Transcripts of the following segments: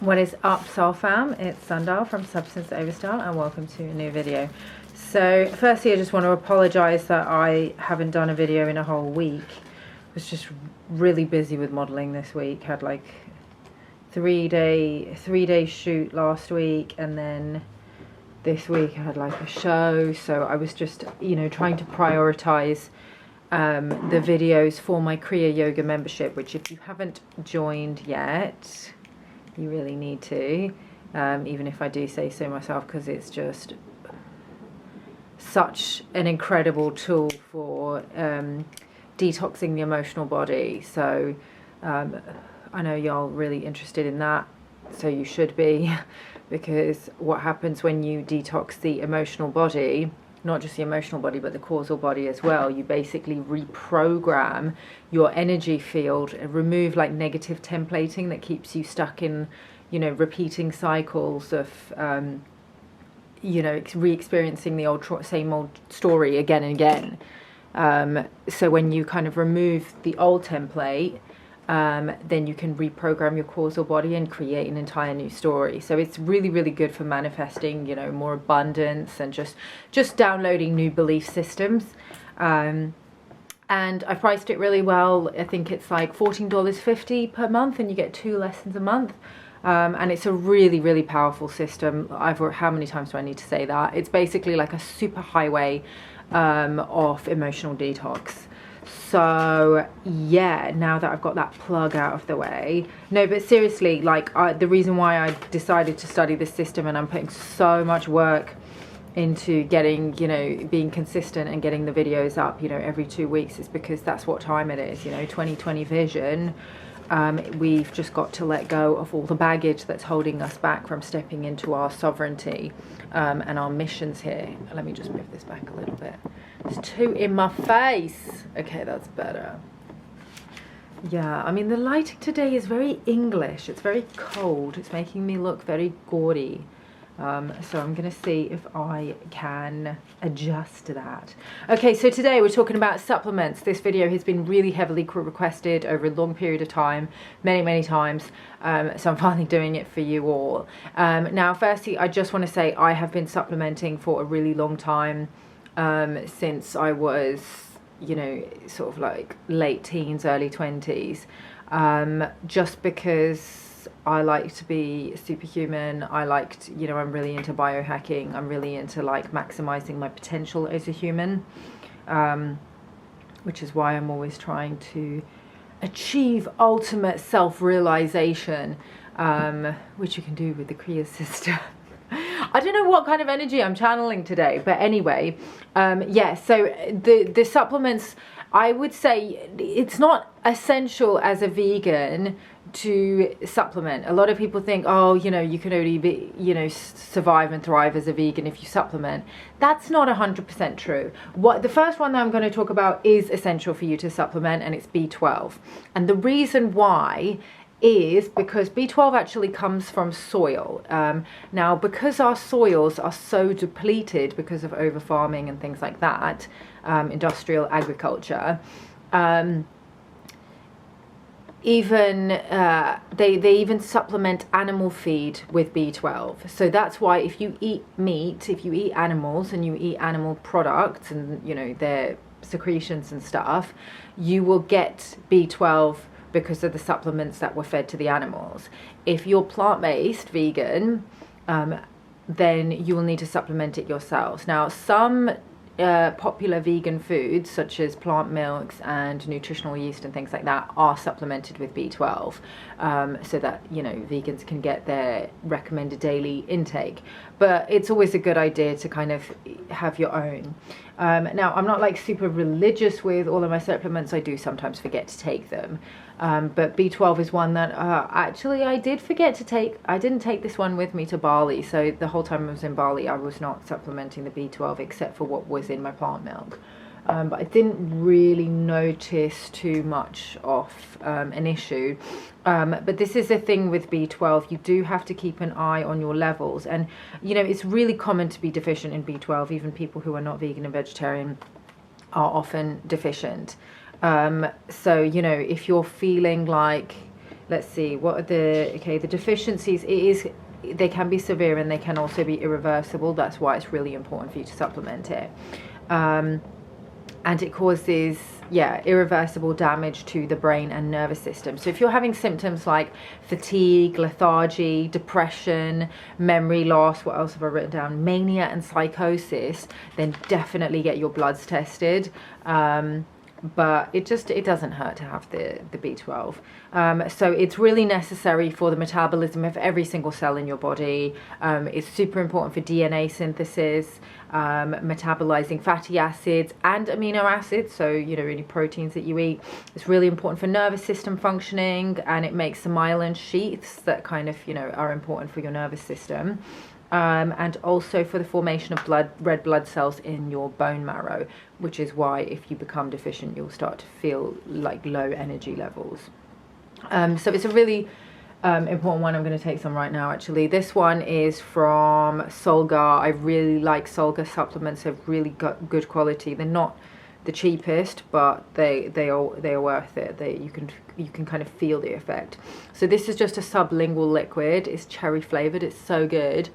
What is up, Soul Fam? It's Sundial from Substance Overstyle, and welcome to a new video. So firstly, I just want to apologize that I haven't done a video in a whole week. I was just really busy with modeling this week. Had like three-day shoot last week, and then this week I had like a show, so I was just, you know, trying to prioritize the videos for my Kriya Yoga membership, which if you haven't joined yet, you really need to, even if I do say so myself, because it's just such an incredible tool for detoxing the emotional body. So I know y'all really interested in that, so you should be, because what happens when you detox the emotional body, not just the emotional body but the causal body as well, you basically reprogram your energy field and remove like negative templating that keeps you stuck in, you know, repeating cycles of you know, re-experiencing the same old story again and again. So when you kind of remove the old template, then you can reprogram your causal body and create an entire new story. So it's really, really good for manifesting, you know, more abundance and just downloading new belief systems. And I priced it really well. I think it's like $14.50 per month, and you get 2 lessons a month. And it's a really, really powerful system. How many times do I need to say that? It's basically like a super highway of emotional detox. So yeah, now that I've got that plug out of the way, no, but seriously, like the reason why I decided to study this system, and I'm putting so much work into getting, you know, being consistent and getting the videos up, you know, every 2 weeks, is because that's what time it is, you know, 2020 vision. We've just got to let go of all the baggage that's holding us back from stepping into our sovereignty and our missions here. Let me just move this back a little bit. It's too in my face. Okay, that's better. Yeah, I mean, the lighting today is very English. It's very cold. It's making me look very gaudy. So I'm going to see if I can adjust to that. Okay, so today we're talking about supplements. This video has been really heavily requested over a long period of time, many times. So I'm finally doing it for you all. Now, firstly, I just want to say I have been supplementing for a really long time, since I was, you know, sort of like late teens, early 20s, just because I like to be superhuman. I liked, you know, I'm really into biohacking. I'm really into like maximizing my potential as a human, which is why I'm always trying to achieve ultimate self-realization, which you can do with the Kriya system. I don't know what kind of energy I'm channeling today, but anyway, yeah, so the supplements, I would say it's not essential as a vegan to supplement. A lot of people think, oh, you know, you can only be, you know, survive and thrive as a vegan if you supplement. That's not 100% true. The first one that I'm going to talk about is essential for you to supplement, and it's B12. And the reason why is because B12 actually comes from soil. Now, because our soils are so depleted because of over farming and things like that, industrial agriculture, even they even supplement animal feed with B12. So that's why if you eat meat, if you eat animals and you eat animal products and, you know, their secretions and stuff, you will get B12 because of the supplements that were fed to the animals. If you're plant-based vegan, then you will need to supplement it yourselves. Now, some popular vegan foods such as plant milks and nutritional yeast and things like that are supplemented with B12, so that, you know, vegans can get their recommended daily intake. But it's always a good idea to kind of have your own. Now, I'm not like super religious with all of my supplements. I do sometimes forget to take them. But B12 is one that actually I did forget to take. I didn't take this one with me to Bali. So the whole time I was in Bali, I was not supplementing the B12 except for what was in my plant milk. But I didn't really notice too much of an issue. But this is the thing with B12. You do have to keep an eye on your levels. And, you know, it's really common to be deficient in B12. Even people who are not vegan and vegetarian are often deficient. So, you know, if you're feeling like let's see, what are the deficiencies? They can be severe and they can also be irreversible. That's why it's really important for you to supplement it. And it causes, irreversible damage to the brain and nervous system. So if you're having symptoms like fatigue, lethargy, depression, memory loss, what else have I written down? Mania and psychosis, then definitely get your bloods tested. But it doesn't hurt to have the B12. So it's really necessary for the metabolism of every single cell in your body. It's super important for DNA synthesis, metabolizing fatty acids and amino acids, so any proteins that you eat. It's really important for nervous system functioning, and it makes the myelin sheaths that kind of are important for your nervous system. And also for the formation of red blood cells in your bone marrow, which is why if you become deficient, you'll start to feel like low energy levels. So it's a really important one. I'm going to take some right now, actually. This one is from Solgar. I really like Solgar supplements. They've really got good quality. They're not the cheapest, but they are worth it. You can kind of feel the effect. So this is just a sublingual liquid. It's cherry flavored. It's so good.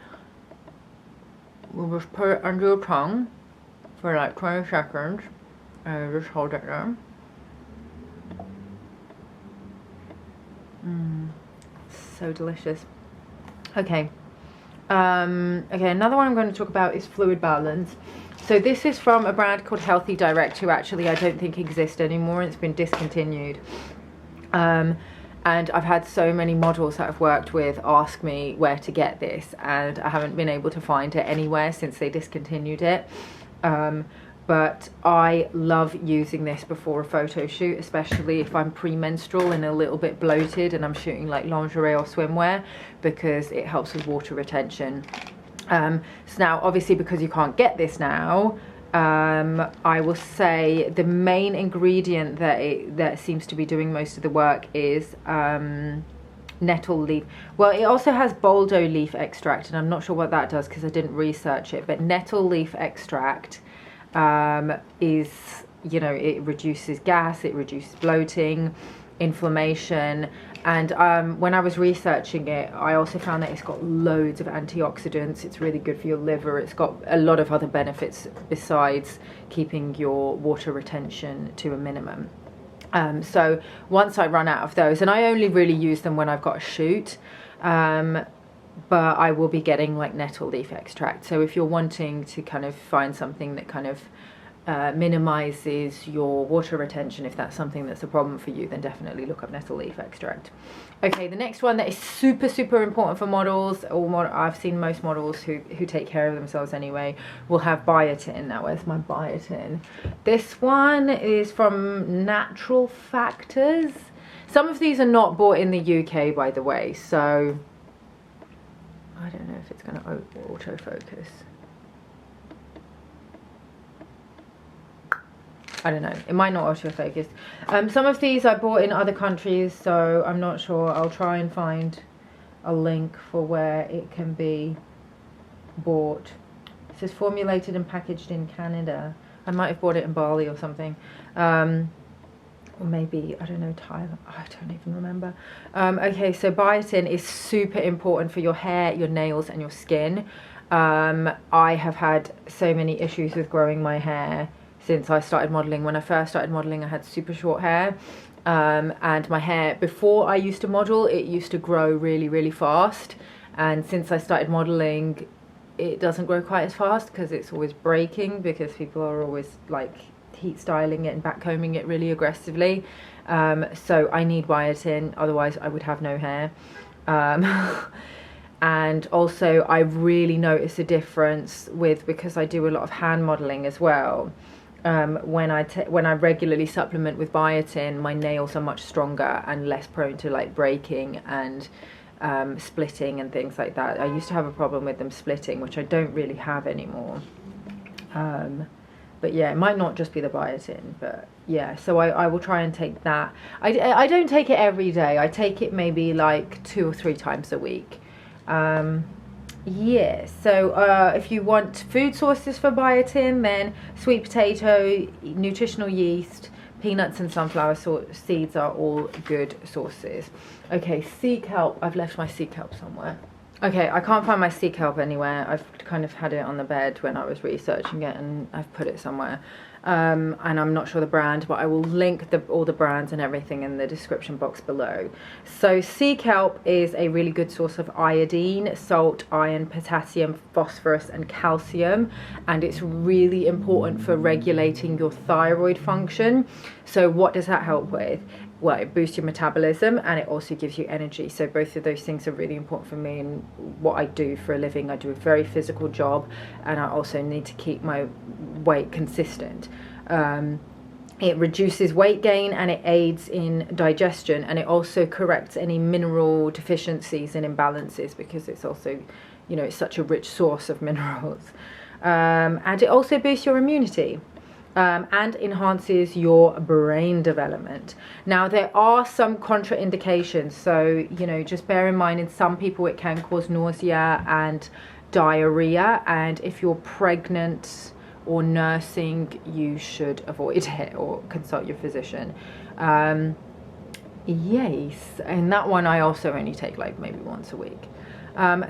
We'll just put it under your tongue for like 20 seconds and just hold it there. So delicious. Okay. Okay, another one I'm going to talk about is fluid balance. So this is from a brand called Healthy Direct, who actually I don't think exists anymore. It's been discontinued. And I've had so many models that I've worked with ask me where to get this, and I haven't been able to find it anywhere since they discontinued it. But I love using this before a photo shoot, especially if I'm premenstrual and a little bit bloated and I'm shooting like lingerie or swimwear, because it helps with water retention. So now, obviously, because you can't get this now, I will say the main ingredient that seems to be doing most of the work is nettle leaf. Well, it also has boldo leaf extract, and I'm not sure what that does because I didn't research it, but nettle leaf extract is, it reduces gas, it reduces bloating, inflammation, and when I was researching it, I also found that it's got loads of antioxidants. It's really good for your liver. It's got a lot of other benefits besides keeping your water retention to a minimum. So once I run out of those, and I only really use them when I've got a shoot, but I will be getting like nettle leaf extract. So if you're wanting to kind of find something that kind of minimizes your water retention, if that's something that's a problem for you, then definitely look up nettle leaf extract. Okay, the next one that is super important for models, or I've seen most models who take care of themselves anyway, will have biotin. Now, where's my biotin? This one is from Natural Factors. Some of these are not bought in the UK, by the way, so I don't know if it's going to autofocus. I don't know, it might not autofocus. Some of these I bought in other countries, so I'm not sure. I'll try and find a link for where it can be bought. It says formulated and packaged in Canada. I might have bought it in Bali or something. Or maybe, I don't know, Thailand. I don't even remember. Okay, so biotin is super important for your hair, your nails, and your skin. I have had so many issues with growing my hair since I started modeling. When I first started modeling, I had super short hair, and my hair, before I used to model, it used to grow really fast, and since I started modeling, it doesn't grow quite as fast because it's always breaking, because people are always like heat styling it and backcombing it really aggressively. So I need biotin, otherwise I would have no hair. And also I really notice a difference because I do a lot of hand modeling as well. When I regularly supplement with biotin, my nails are much stronger and less prone to like breaking and splitting and things like that. I used to have a problem with them splitting, which I don't really have anymore. But yeah, it might not just be the biotin, but yeah, so I will try and take that. I don't take it every day. I take it maybe like 2 or 3 times a week. Yeah, so if you want food sources for biotin, then sweet potato, nutritional yeast, Peanuts and sunflower seeds are all good sources. Okay, sea kelp. I've left my sea kelp somewhere. Okay, I can't find my sea kelp anywhere. I've kind of had it on the bed when I was researching it, and I've put it somewhere. And I'm not sure the brand, but I will link all the brands and everything in the description box below. So sea kelp is a really good source of iodine, salt, iron, potassium, phosphorus and calcium, and it's really important for regulating your thyroid function. So what does that help with? Well, it boosts your metabolism and it also gives you energy. So both of those things are really important for me and what I do for a living. I do a very physical job, and I also need to keep my weight consistent. It reduces weight gain and it aids in digestion, and it also corrects any mineral deficiencies and imbalances, because it's also, you know, it's such a rich source of minerals. And it also boosts your immunity. And enhances your brain development. Now, there are some contraindications, so, you know, just bear in mind, in some people it can cause nausea and diarrhea, and if you're pregnant or nursing, you should avoid it or consult your physician. Yes, and that one I also only take like maybe once a week.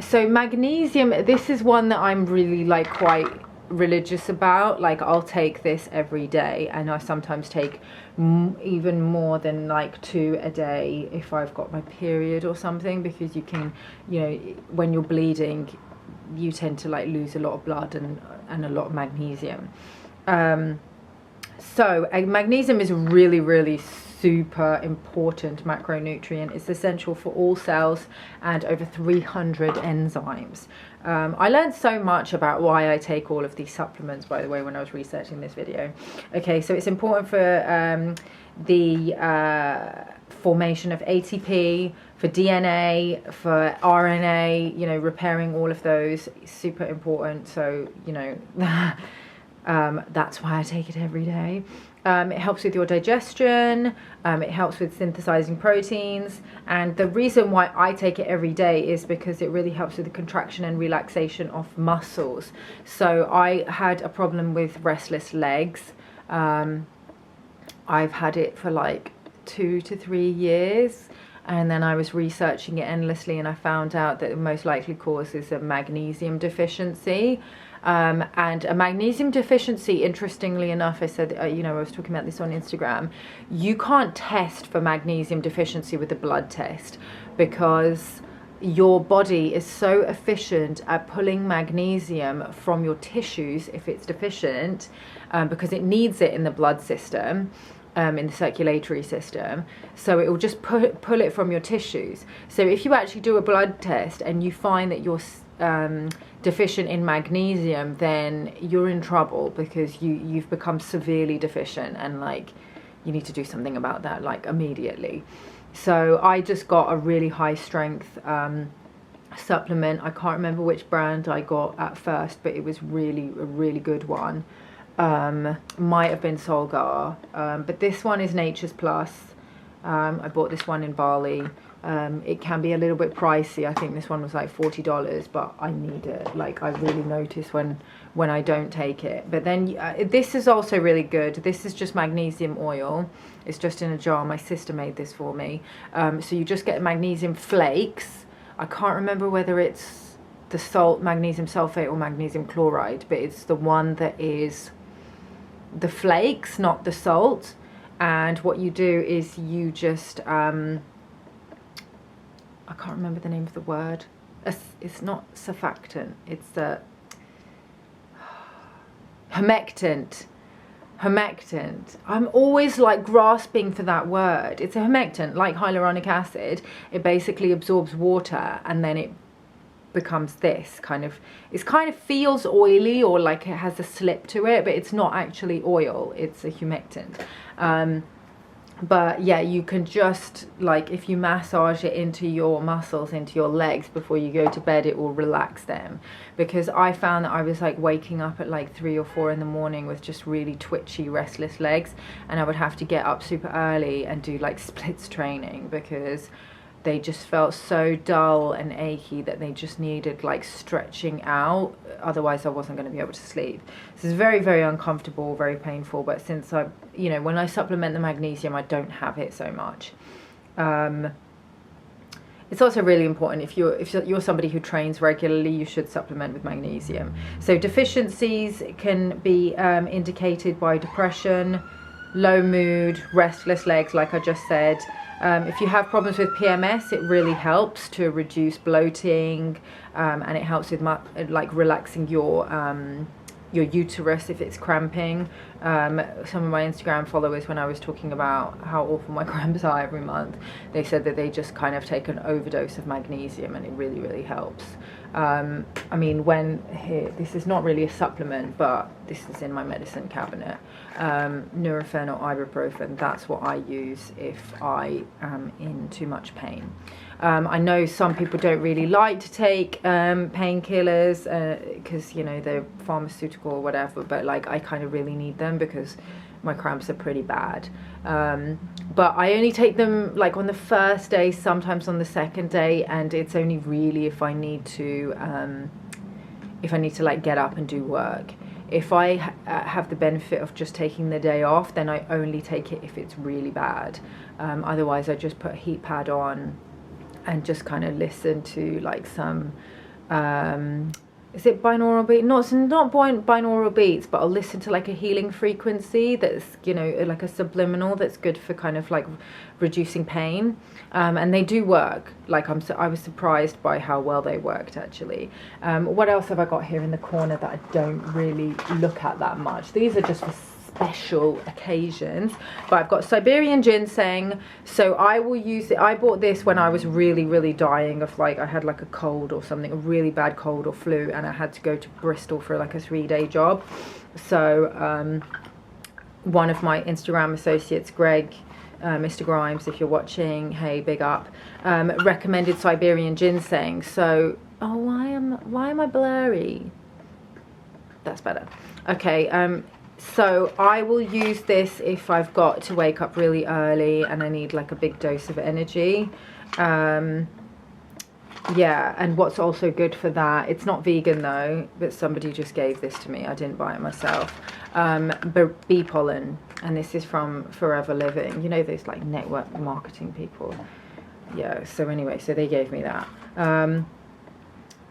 So magnesium, this is one that I'm really like quite religious about. Like, I'll take this every day, and I sometimes take even more than like 2 a day if I've got my period or something, because you can, you know, when you're bleeding you tend to like lose a lot of blood and a lot of magnesium. So magnesium is really super important macronutrient. It's essential for all cells and over 300 enzymes. I learned so much about why I take all of these supplements, by the way, when I was researching this video. Okay, so it's important for the formation of ATP, for DNA, for RNA, you know, repairing all of those, super important. So, you know, that's why I take it every day. It helps with your digestion, it helps with synthesizing proteins, and the reason why I take it every day is because it really helps with the contraction and relaxation of muscles. So I had a problem with restless legs. I've had it for like 2 to 3 years, and then I was researching it endlessly, and I found out that the most likely cause is a magnesium deficiency. And a magnesium deficiency, interestingly enough, I said, you know, I was talking about this on Instagram, you can't test for magnesium deficiency with a blood test, because your body is so efficient at pulling magnesium from your tissues if it's deficient, because it needs it in the blood system, in the circulatory system, so it will just pull it from your tissues. So if you actually do a blood test and you find that you're deficient in magnesium, then you're in trouble, because you've become severely deficient, and like you need to do something about that like immediately. So I just got a really high strength supplement. I can't remember which brand I got at first, but it was a really good one. Might have been Solgar, but this one is Nature's Plus. I bought this one in Bali. It can be a little bit pricey. I think this one was like $40, but I need it. Like, I really notice when I don't take it. But then this is also really good. This is just magnesium oil. It's just in a jar. My sister made this for me. So you just get magnesium flakes. I can't remember whether it's the salt, magnesium sulfate, or magnesium chloride, but it's the one that is the flakes, not the salt. And what you do is you just I can't remember the name of the word. It's not surfactant, it's a humectant. I'm always like grasping for that word. It's a humectant, like hyaluronic acid. It basically absorbs water, and then it becomes this kind of, it kind of feels oily, or like it has a slip to it, but it's not actually oil, it's a humectant. But yeah, you can just, like, if you massage it into your muscles, into your legs before you go to bed, it will relax them. Because I found that I was like waking up at like 3 or 4 in the morning with just really twitchy, restless legs, and I would have to get up super early and do like splits training, because they just felt so dull and achy that they just needed like stretching out. Otherwise I wasn't going to be able to sleep. This is very, very uncomfortable, very painful, but since I, you know, when I supplement the magnesium, I don't have it so much. It's also really important if you're somebody who trains regularly, you should supplement with magnesium. So deficiencies can be indicated by depression, low mood, restless legs, like I just said. If you have problems with PMS, it really helps to reduce bloating, and it helps with like relaxing your uterus if it's cramping. Some of my Instagram followers, when I was talking about how awful my cramps are every month, they said that they just kind of take an overdose of magnesium and it really, really helps. I mean, this is not really a supplement, but this is in my medicine cabinet. Nurofen or ibuprofen, that's what I use if I am in too much pain. I know some people don't really like to take painkillers because, you know, they're pharmaceutical or whatever, but like I kind of really need them because my cramps are pretty bad. But I only take them like on the first day, sometimes on the second day, and it's only really if I need to like get up and do work. If I have the benefit of just taking the day off, then I only take it if it's really bad. Otherwise I just put a heat pad on and just kind of listen to like some is it binaural beat? No, it's not binaural beats, but I'll listen to like a healing frequency that's, you know, like a subliminal that's good for kind of like reducing pain. And they do work. Like I was surprised by how well they worked actually. What else have I got here in the corner that I don't really look at that much? These are just for special occasions, but I've got Siberian ginseng, so I will use it. I bought this when I was really, really dying of, like, I had like a cold or something, a really bad cold or flu, and I had to go to Bristol for like a 3-day job. So one of my Instagram associates, Greg, Mr. Grimes, if you're watching, hey, big up, recommended Siberian ginseng. So why am I blurry? That's better. Okay. So I will use this if I've got to wake up really early and I need like a big dose of energy. Yeah, and what's also good for that, it's not vegan though, but somebody just gave this to me, I didn't buy it myself. Bee pollen, and this is from Forever Living, you know, those like network marketing people. Yeah, so anyway, so they gave me that.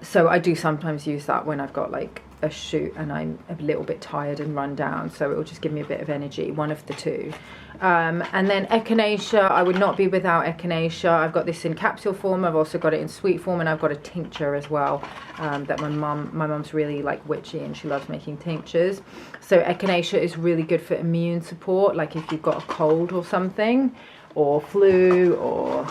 So I do sometimes use that when I've got like a shoot and I'm a little bit tired and run down, so it will just give me a bit of energy, one of the two. And then Echinacea, I would not be without Echinacea. I've got this in capsule form, I've also got it in sweet form, and I've got a tincture as well, that my mum's really like witchy and she loves making tinctures. So Echinacea is really good for immune support, like if you've got a cold or something, or flu or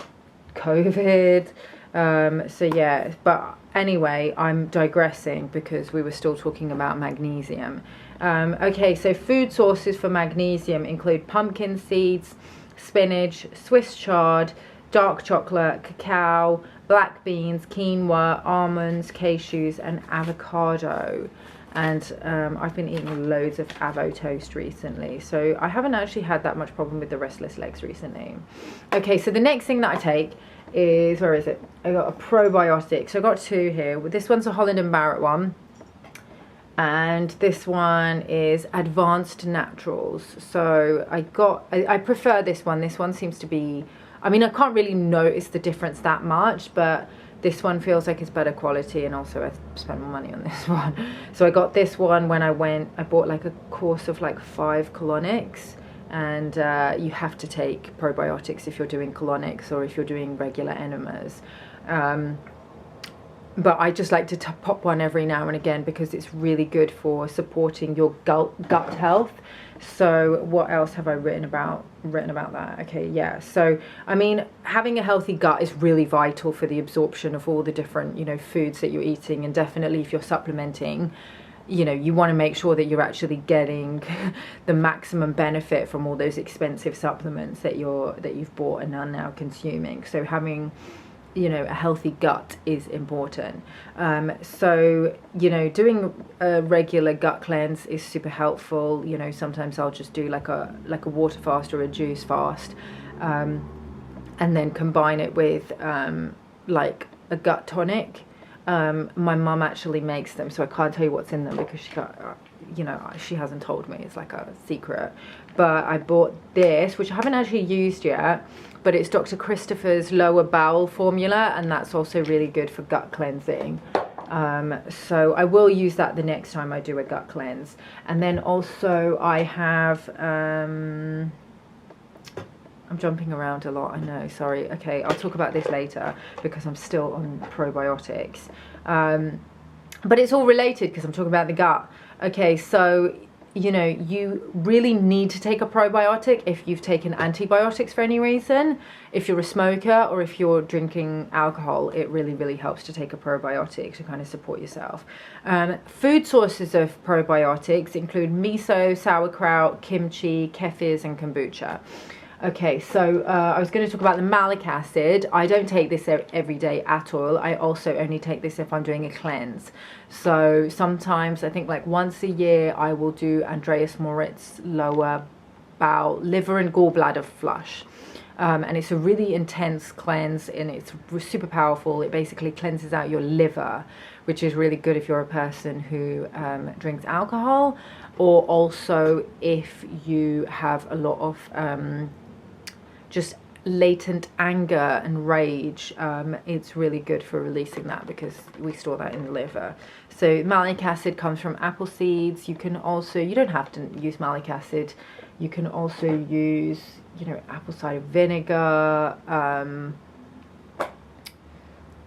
COVID. So yeah, but anyway, I'm digressing because we were still talking about magnesium. Okay, so food sources for magnesium include pumpkin seeds, spinach, Swiss chard, dark chocolate, cacao, black beans, quinoa, almonds, cashews, and avocado. And I've been eating loads of avo toast recently, so I haven't actually had that much problem with the restless legs recently. Okay, so the next thing that I take is, where is it? I got a probiotic. So I got two here. This one's a Holland and Barrett one, and this one is Advanced Naturals. So I prefer this one. This one seems to be, I mean, I can't really notice the difference that much, but this one feels like it's better quality, and also I spent more money on this one. So I got this one when I bought like a course of like 5 colonics, and you have to take probiotics if you're doing colonics or if you're doing regular enemas. But I just like to pop one every now and again because it's really good for supporting your gut health. So what else have I written about that? Okay, yeah, so I mean, having a healthy gut is really vital for the absorption of all the different, you know, foods that you're eating, and definitely if you're supplementing, you know, you want to make sure that you're actually getting the maximum benefit from all those expensive supplements that you've bought and are now consuming. So having, you know, a healthy gut is important. So, you know, doing a regular gut cleanse is super helpful. You know, sometimes I'll just do like a water fast or a juice fast. and then combine it with like a gut tonic. My mum actually makes them, so I can't tell you what's in them because she got, you know, she hasn't told me, it's like a secret. But I bought this, which I haven't actually used yet, but it's Dr. Christopher's lower bowel formula, and that's also really good for gut cleansing. So I will use that the next time I do a gut cleanse. And then also I have I'm jumping around a lot, I know, sorry. Okay, I'll talk about this later because I'm still on probiotics. But it's all related because I'm talking about the gut. Okay, so, you know, you really need to take a probiotic if you've taken antibiotics for any reason. If you're a smoker or if you're drinking alcohol, it really, really helps to take a probiotic to kind of support yourself. Food sources of probiotics include miso, sauerkraut, kimchi, kefirs, and kombucha. Okay, so I was going to talk about the malic acid. I don't take this every day at all. I also only take this if I'm doing a cleanse. So sometimes, I think like once a year, I will do Andreas Moritz lower bowel, liver and gallbladder flush. And it's a really intense cleanse, and it's super powerful. It basically cleanses out your liver, which is really good if you're a person who drinks alcohol, or also if you have a lot of just latent anger and rage. It's really good for releasing that because we store that in the liver. So malic acid comes from apple seeds. You can also, you don't have to use malic acid, you can also use, you know, apple cider vinegar,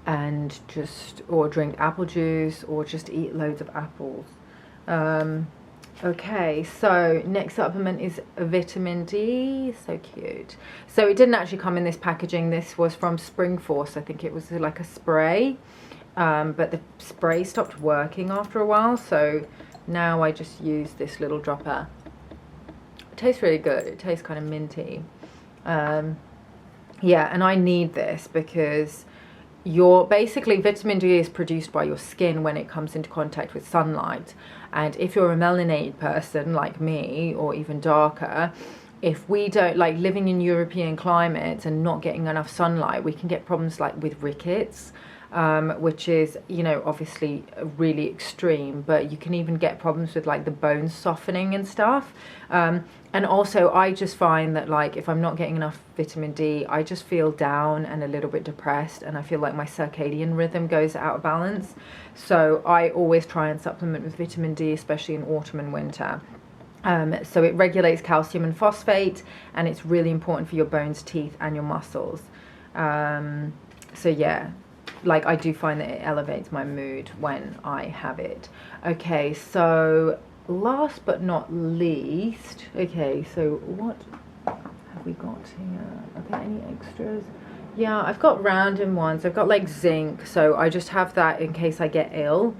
and just, or drink apple juice, or just eat loads of apples. Okay, so next supplement is vitamin D. So cute. So it didn't actually come in this packaging. This was from Spring Force. I think it was like a spray, but the spray stopped working after a while, so now I just use this little dropper. It tastes really good. It tastes kind of minty. Yeah, and I need this because basically vitamin D is produced by your skin when it comes into contact with sunlight. And if you're a melanated person like me, or even darker, if we don't, like living in European climates and not getting enough sunlight, we can get problems like with rickets, which is, you know, obviously really extreme, but you can even get problems with like the bones softening and stuff. And also I just find that like if I'm not getting enough vitamin D, I just feel down and a little bit depressed, and I feel like my circadian rhythm goes out of balance. So I always try and supplement with vitamin D, especially in autumn and winter. So it regulates calcium and phosphate, and it's really important for your bones, teeth, and your muscles. So yeah, like I do find that it elevates my mood when I have it. Okay, so last but not least, okay, so what have we got here? Are there any extras? Yeah, I've got random ones. I've got like zinc, so I just have that in case I get ill.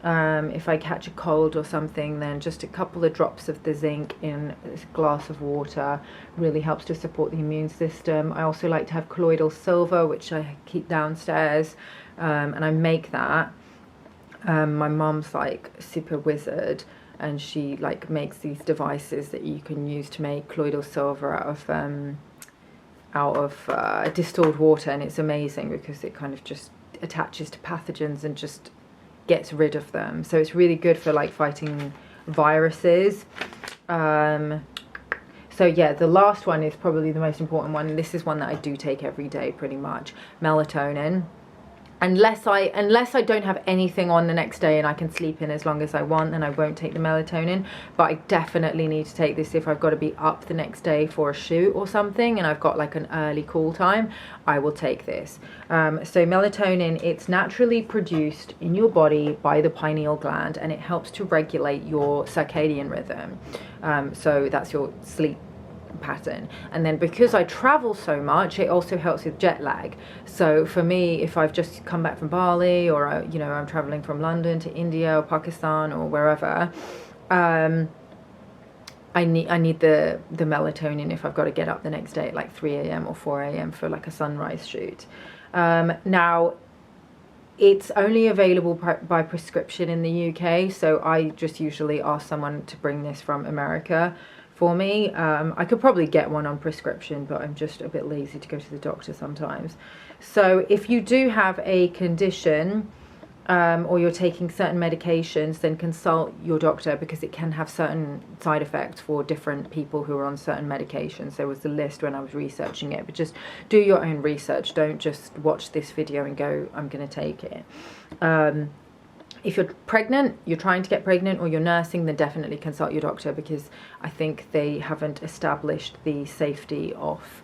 If I catch a cold or something, then just a couple of drops of the zinc in a glass of water really helps to support the immune system. I also like to have colloidal silver, which I keep downstairs, and I make that. My mum's like super wizard, and she like makes these devices that you can use to make colloidal silver out of distilled water, and it's amazing because it kind of just attaches to pathogens and just gets rid of them. So it's really good for like fighting viruses. So yeah, the last one is probably the most important one. This is one that I do take every day pretty much. Melatonin. Unless I don't have anything on the next day and I can sleep in as long as I want, then I won't take the melatonin. But I definitely need to take this if I've got to be up the next day for a shoot or something and I've got like an early call time. I will take this. So melatonin, it's naturally produced in your body by the pineal gland, and it helps to regulate your circadian rhythm. So that's your sleep pattern. And then because I travel so much, it also helps with jet lag. So for me, if I've just come back from Bali, or you know, I'm traveling from London to India or Pakistan or wherever, I need the melatonin if I've got to get up the next day at like 3 a.m. or 4 a.m. for like a sunrise shoot. Now it's only available by prescription in the UK, so I just usually ask someone to bring this from America for me. I could probably get one on prescription, but I'm just a bit lazy to go to the doctor sometimes. So if you do have a condition, or you're taking certain medications, then consult your doctor, because it can have certain side effects for different people who are on certain medications. There was a list when I was researching it, but just do your own research. Don't just watch this video and go, I'm going to take it. If you're pregnant, you're trying to get pregnant, or you're nursing, then definitely consult your doctor, because I think they haven't established the safety of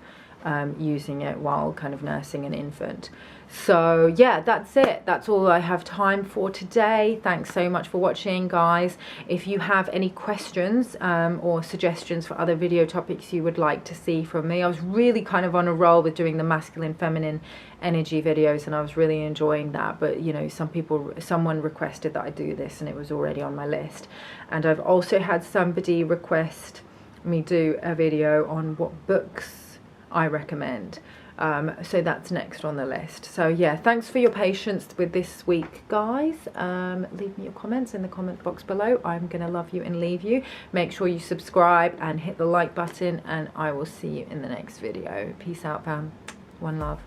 using it while kind of nursing an infant. So yeah, that's it. That's all I have time for today. Thanks so much for watching, guys. If you have any questions or suggestions for other video topics you would like to see from me, I was really kind of on a roll with doing the masculine feminine energy videos, and I was really enjoying that. But you know, someone requested that I do this, and it was already on my list. And I've also had somebody request me do a video on what books I recommend. So that's next on the list. So yeah, thanks for your patience with this week, guys. Leave me your comments in the comment box below. I'm gonna love you and leave you. Make sure you subscribe and hit the like button, and I will see you in the next video. Peace out, fam. One love.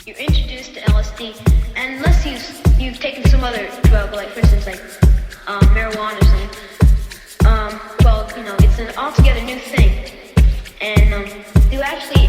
You're introduced to LSD, and unless you've taken some other drug, like for instance like marijuana or something, well, you know, it's an altogether new thing. And you actually